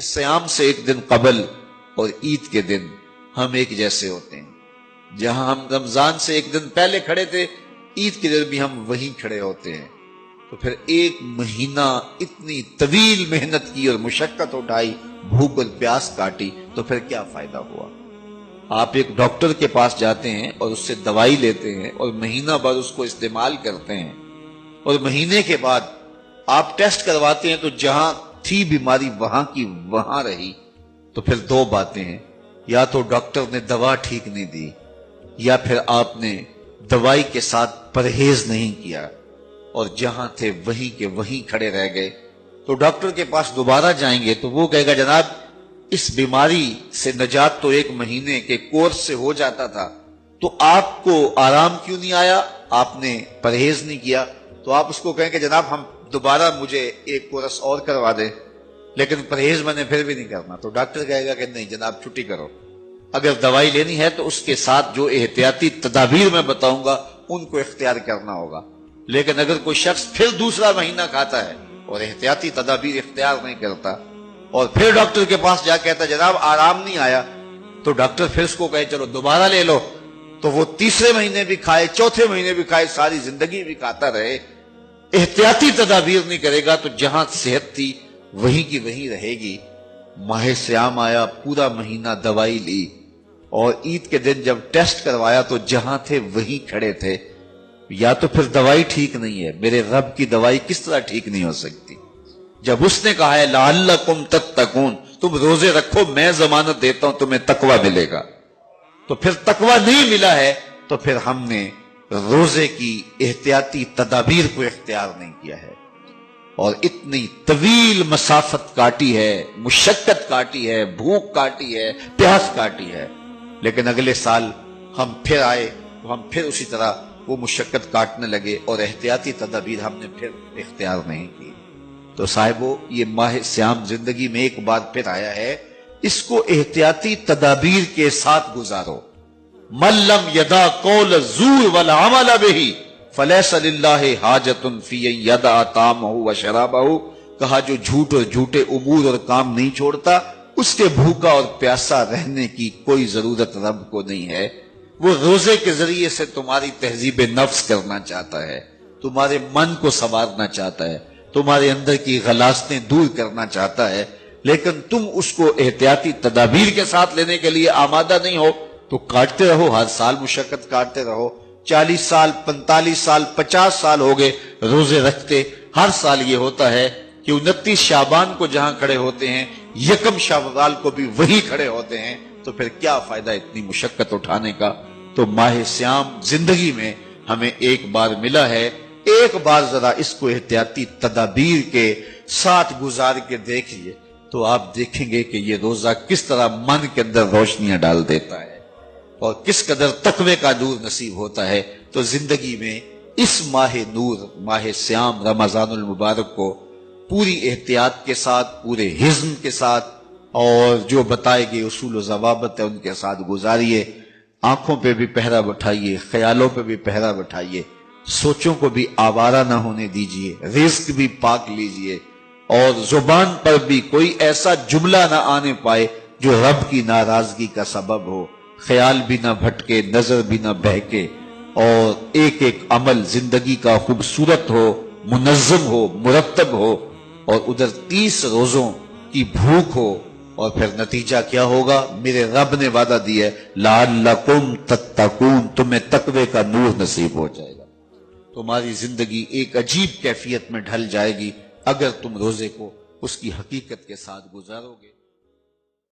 سیام سے ایک دن قبل اور عید کے دن ہم ایک جیسے ہوتے ہیں. جہاں ہم رمضان سے ایک دن پہلے کھڑے تھے، عید کے دن بھی ہم وہیں کھڑے ہوتے ہیں. تو پھر ایک مہینہ اتنی طویل محنت کی اور مشقت اٹھائی، بھوک اور پیاس کاٹی، تو پھر کیا فائدہ ہوا؟ آپ ایک ڈاکٹر کے پاس جاتے ہیں اور اس سے دوائی لیتے ہیں اور مہینہ بھر اس کو استعمال کرتے ہیں، اور مہینے کے بعد آپ ٹیسٹ کرواتے ہیں تو جہاں تھی بیماری وہاں کی وہاں رہی. تو پھر دو باتیں ہیں، یا تو ڈاکٹر نے دوا ٹھیک نہیں دی، یا پھر آپ نے دوائی کے ساتھ پرہیز نہیں کیا اور جہاں تھے وہیں کے وہیں کھڑے رہ گئے. تو ڈاکٹر کے پاس دوبارہ جائیں گے تو وہ کہے گا جناب اس بیماری سے نجات تو ایک مہینے کے کورس سے ہو جاتا تھا، تو آپ کو آرام کیوں نہیں آیا؟ آپ نے پرہیز نہیں کیا. تو آپ اس کو کہیں کہ جناب ہم دوبارہ مجھے ایک کورس اور کروا دیں، لیکن پرہیز میں نے پھر بھی نہیں کرنا. تو ڈاکٹر کہے گا کہ نہیں جناب چھٹی کرو. اگر دوائی لینی ہے تو اس کے ساتھ جو احتیاطی تدابیر میں بتاؤں گا ان کو اختیار کرنا ہوگا. لیکن اگر کوئی شخص پھر دوسرا مہینہ کھاتا ہے اور احتیاطی تدابیر اختیار نہیں کرتا اور پھر ڈاکٹر کے پاس جا کہتا جناب آرام نہیں آیا، تو ڈاکٹر پھر اس کو کہے چلو دوبارہ لے لو، تو وہ تیسرے مہینے بھی کھائے، چوتھے مہینے بھی کھائے، ساری زندگی بھی کھاتا رہے. احتیاطی تدابیر نہیں کرے گا تو جہاں صحت تھی وہیں کی وہیں رہے گی. ماہ سیام آیا، پورا مہینہ دوائی لی، اور عید کے دن جب ٹیسٹ کروایا تو جہاں تھے وہیں کھڑے تھے. یا تو پھر دوائی ٹھیک نہیں ہے. میرے رب کی دوائی کس طرح ٹھیک نہیں ہو سکتی؟ جب اس نے کہا ہے لعلکم تتقون، تم روزے رکھو میں ضمانت دیتا ہوں تمہیں تقوی ملے گا، تو پھر تقوی نہیں ملا ہے تو پھر ہم نے روزے کی احتیاطی تدابیر کو اختیار نہیں کیا ہے، اور اتنی طویل مسافت کاٹی ہے، مشقت کاٹی ہے، بھوک کاٹی ہے، پیاس کاٹی ہے. لیکن اگلے سال ہم پھر آئے تو ہم پھر اسی طرح وہ مشقت کاٹنے لگے اور احتیاطی تدابیر ہم نے پھر اختیار نہیں کی. تو صاحبو یہ ماہ سیام زندگی میں ایک بار پھر آیا ہے، اس کو احتیاطی تدابیر کے ساتھ گزارو. من لم یدع قول الزور والعمل بہ فلیس للہ حاجۃ فی ان یدع طعامہ وشرابہ. کہا جو جھوٹ اور جھوٹے امور اور کام نہیں چھوڑتا اس کے بھوکا اور پیاسا رہنے کی کوئی ضرورت رب کو نہیں ہے. وہ روزے کے ذریعے سے تمہاری تہذیب نفس کرنا چاہتا ہے، تمہارے من کو سنوارنا چاہتا ہے، تمہارے اندر کی غلاظتیں دور کرنا چاہتا ہے، لیکن تم اس کو احتیاطی تدابیر کے ساتھ لینے کے لیے آمادہ نہیں ہو. تو کاٹتے رہو، ہر سال مشقت کاٹتے رہو. 40 سال 45 سال 50 سال ہو گئے روزے رکھتے. ہر سال یہ ہوتا ہے کہ 29 شعبان کو جہاں کھڑے ہوتے ہیں 1 شوال کو بھی وہی کھڑے ہوتے ہیں. تو پھر کیا فائدہ اتنی مشقت اٹھانے کا؟ تو ماہ سیام زندگی میں ہمیں ایک بار ملا ہے، ایک بار ذرا اس کو احتیاطی تدابیر کے ساتھ گزار کے دیکھیے تو آپ دیکھیں گے کہ یہ روزہ کس طرح من کے اندر روشنیاں ڈال دیتا ہے اور کس قدر تقوی کا نور نصیب ہوتا ہے. تو زندگی میں اس ماہ نور، ماہ سیام رمضان المبارک کو پوری احتیاط کے ساتھ، پورے حزم کے ساتھ، اور جو بتائے گئے اصول و ضوابط ہے ان کے ساتھ گزاریے. آنکھوں پہ بھی پہرا بٹھائیے، خیالوں پہ بھی پہرا بٹھائیے، سوچوں کو بھی آوارہ نہ ہونے دیجیے، رزق بھی پاک لیجیے، اور زبان پر بھی کوئی ایسا جملہ نہ آنے پائے جو رب کی ناراضگی کا سبب ہو. خیال بھی نہ بھٹکے، نظر بھی نہ بہکے، اور ایک ایک عمل زندگی کا خوبصورت ہو، منظم ہو، مرتب ہو، اور ادھر 30 روزوں کی بھوک ہو. اور پھر نتیجہ کیا ہوگا؟ میرے رب نے وعدہ دیا ہے لعلکم تتقون، تمہیں تقوی کا نور نصیب ہو جائے گا. تمہاری زندگی ایک عجیب کیفیت میں ڈھل جائے گی اگر تم روزے کو اس کی حقیقت کے ساتھ گزارو گے.